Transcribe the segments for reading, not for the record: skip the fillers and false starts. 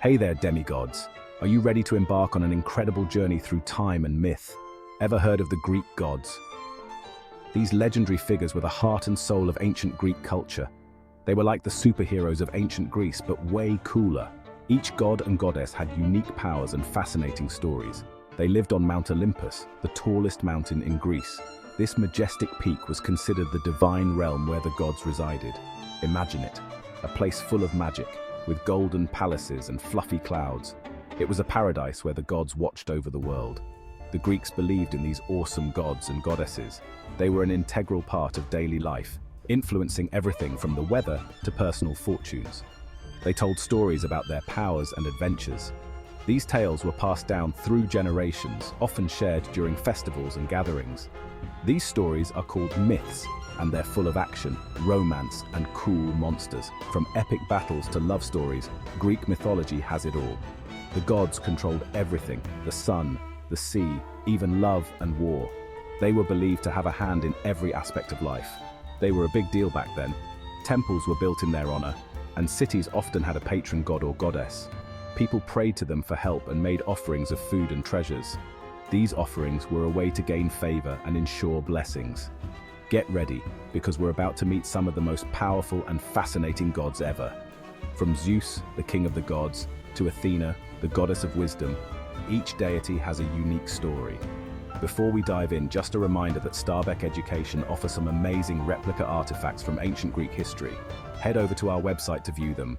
Hey there, demigods. Are you ready to embark on an incredible journey through time and myth? Ever heard of the Greek gods? These legendary figures were the heart and soul of ancient Greek culture. They were like the superheroes of ancient Greece, but way cooler. Each god and goddess had unique powers and fascinating stories. They lived on Mount Olympus, the tallest mountain in Greece. This majestic peak was considered the divine realm where the gods resided. Imagine it, a place full of magic, with golden palaces and fluffy clouds. It was a paradise where the gods watched over the world. The Greeks believed in these awesome gods and goddesses. They were an integral part of daily life, influencing everything from the weather to personal fortunes. They told stories about their powers and adventures. These tales were passed down through generations, often shared during festivals and gatherings. These stories are called myths, and they're full of action, romance, and cool monsters. From epic battles to love stories, Greek mythology has it all. The gods controlled everything: the sun, the sea, even love and war. They were believed to have a hand in every aspect of life. They were a big deal back then. Temples were built in their honor, and cities often had a patron god or goddess. People prayed to them for help and made offerings of food and treasures. These offerings were a way to gain favor and ensure blessings. Get ready, because we're about to meet some of the most powerful and fascinating gods ever. From Zeus, the king of the gods, to Athena, the goddess of wisdom, each deity has a unique story. Before we dive in, just a reminder that Starbeck Education offers some amazing replica artifacts from ancient Greek history. Head over to our website to view them.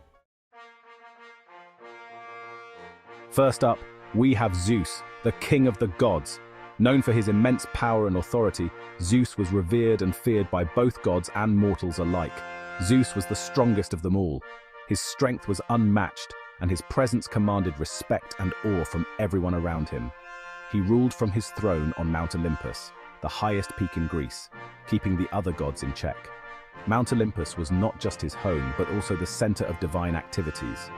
First up, we have Zeus, the king of the gods. Known for his immense power and authority, Zeus was revered and feared by both gods and mortals alike. Zeus was the strongest of them all. His strength was unmatched, and his presence commanded respect and awe from everyone around him. He ruled from his throne on Mount Olympus, the highest peak in Greece, keeping the other gods in check. Mount Olympus was not just his home, but also the center of divine activities.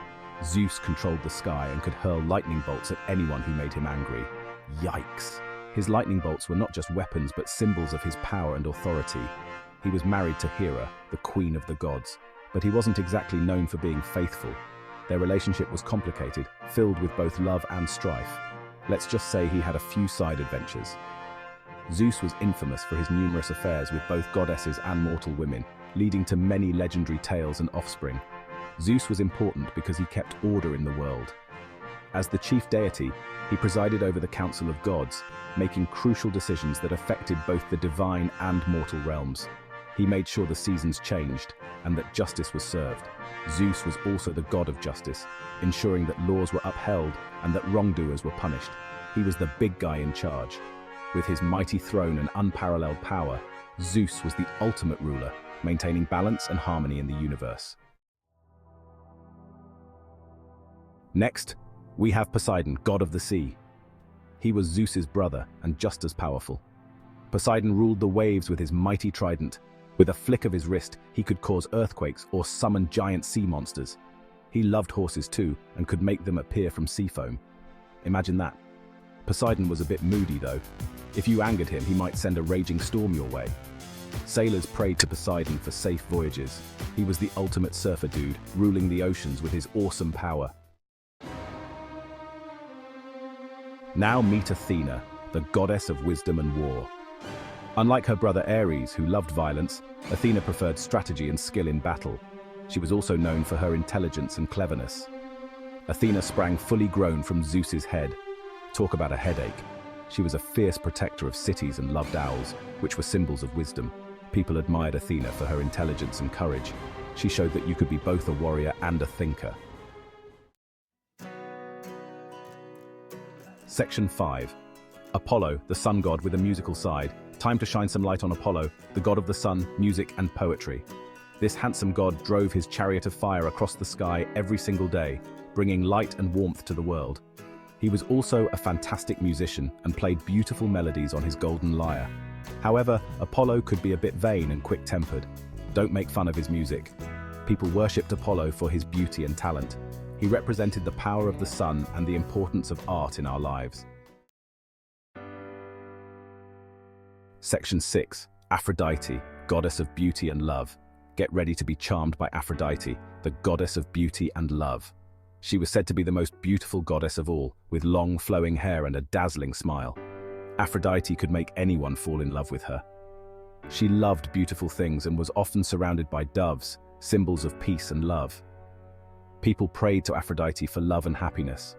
Zeus controlled the sky and could hurl lightning bolts at anyone who made him angry. Yikes! His lightning bolts were not just weapons, but symbols of his power and authority. He was married to Hera, the queen of the gods, but he wasn't exactly known for being faithful. Their relationship was complicated, filled with both love and strife. Let's just say he had a few side adventures. Zeus was infamous for his numerous affairs with both goddesses and mortal women, leading to many legendary tales and offspring. Zeus was important because he kept order in the world. As the chief deity, he presided over the council of gods, making crucial decisions that affected both the divine and mortal realms. He made sure the seasons changed and that justice was served. Zeus was also the god of justice, ensuring that laws were upheld and that wrongdoers were punished. He was the big guy in charge. With his mighty throne and unparalleled power, Zeus was the ultimate ruler, maintaining balance and harmony in the universe. Next, we have Poseidon, god of the sea. He was Zeus's brother and just as powerful. Poseidon ruled the waves with his mighty trident. With a flick of his wrist, he could cause earthquakes or summon giant sea monsters. He loved horses too, and could make them appear from sea foam. Imagine that. Poseidon was a bit moody though. If you angered him, he might send a raging storm your way. Sailors prayed to Poseidon for safe voyages. He was the ultimate surfer dude, ruling the oceans with his awesome power. Now meet Athena, the goddess of wisdom and war. Unlike her brother Ares, who loved violence, Athena preferred strategy and skill in battle. She was also known for her intelligence and cleverness. Athena sprang fully grown from Zeus's head. Talk about a headache. She was a fierce protector of cities and loved owls, which were symbols of wisdom. People admired Athena for her intelligence and courage. She showed that you could be both a warrior and a thinker. Section 5. Apollo, the sun god with a musical side. Time to shine some light on Apollo, the god of the sun, music, and poetry. This handsome god drove his chariot of fire across the sky every single day, bringing light and warmth to the world. He was also a fantastic musician and played beautiful melodies on his golden lyre. However, Apollo could be a bit vain and quick-tempered. Don't make fun of his music. People worshipped Apollo for his beauty and talent. He represented the power of the sun and the importance of art in our lives. Section 6. Aphrodite, goddess of beauty and love. Get ready to be charmed by Aphrodite, the goddess of beauty and love. She was said to be the most beautiful goddess of all, with long flowing hair and a dazzling smile. Aphrodite could make anyone fall in love with her. She loved beautiful things and was often surrounded by doves, symbols of peace and love. People prayed to Aphrodite for love and happiness.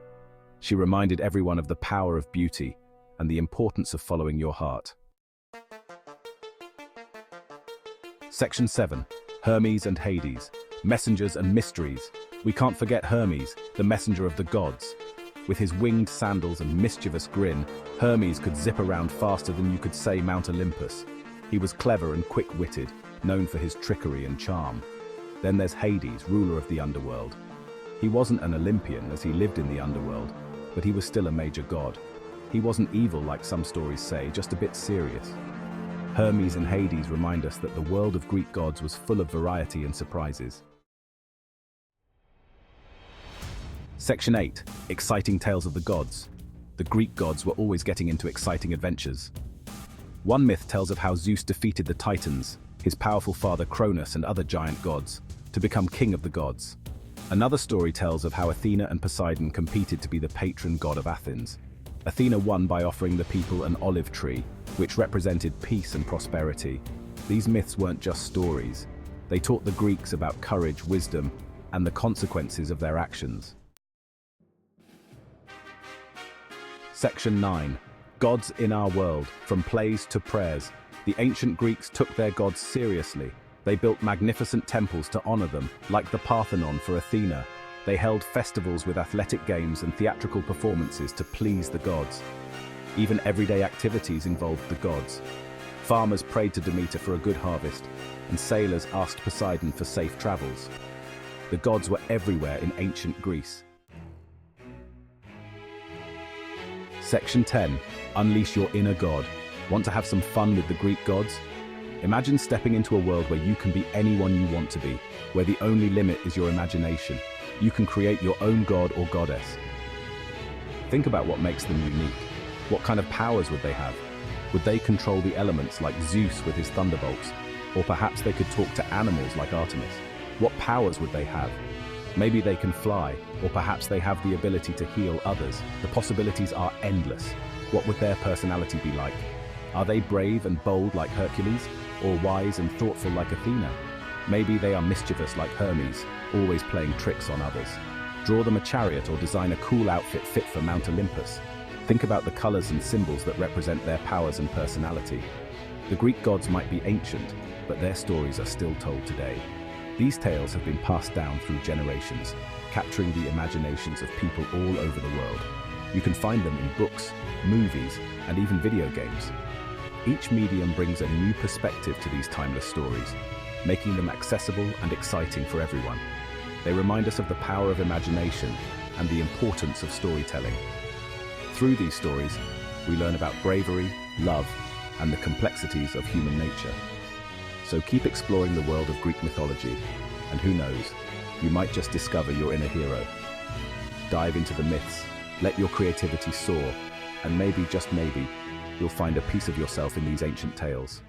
She reminded everyone of the power of beauty and the importance of following your heart. Section 7. Hermes and Hades. Messengers and mysteries. We can't forget Hermes, the messenger of the gods. With his winged sandals and mischievous grin, Hermes could zip around faster than you could say Mount Olympus. He was clever and quick-witted, known for his trickery and charm. Then there's Hades, ruler of the underworld. He wasn't an Olympian as he lived in the underworld, but he was still a major god. He wasn't evil like some stories say, just a bit serious. Hermes and Hades remind us that the world of Greek gods was full of variety and surprises. Section 8. Exciting tales of the gods. The Greek gods were always getting into exciting adventures. One myth tells of how Zeus defeated the Titans, his powerful father Cronus and other giant gods, to become king of the gods. Another story tells of how Athena and Poseidon competed to be the patron god of Athens. Athena won by offering the people an olive tree, which represented peace and prosperity. These myths weren't just stories. They taught the Greeks about courage, wisdom, and the consequences of their actions. Section 9. Gods in our world, from plays to prayers. The ancient Greeks took their gods seriously. They built magnificent temples to honor them, like the Parthenon for Athena. They held festivals with athletic games and theatrical performances to please the gods. Even everyday activities involved the gods. Farmers prayed to Demeter for a good harvest, and sailors asked Poseidon for safe travels. The gods were everywhere in ancient Greece. Section 10. Unleash your inner god. Want to have some fun with the Greek gods? Imagine stepping into a world where you can be anyone you want to be, where the only limit is your imagination. You can create your own god or goddess. Think about what makes them unique. What kind of powers would they have? Would they control the elements like Zeus with his thunderbolts? Or perhaps they could talk to animals like Artemis? What powers would they have? Maybe they can fly, or perhaps they have the ability to heal others. The possibilities are endless. What would their personality be like? Are they brave and bold like Hercules, or wise and thoughtful like Athena? Maybe they are mischievous like Hermes, always playing tricks on others. Draw them a chariot or design a cool outfit fit for Mount Olympus. Think about the colors and symbols that represent their powers and personality. The Greek gods might be ancient, but their stories are still told today. These tales have been passed down through generations, capturing the imaginations of people all over the world. You can find them in books, movies, and even video games. Each medium brings a new perspective to these timeless stories, making them accessible and exciting for everyone. They remind us of the power of imagination and the importance of storytelling. Through these stories, we learn about bravery, love, and the complexities of human nature. So keep exploring the world of Greek mythology, and who knows, you might just discover your inner hero. Dive into the myths, let your creativity soar, and maybe, just maybe, you'll find a piece of yourself in these ancient tales.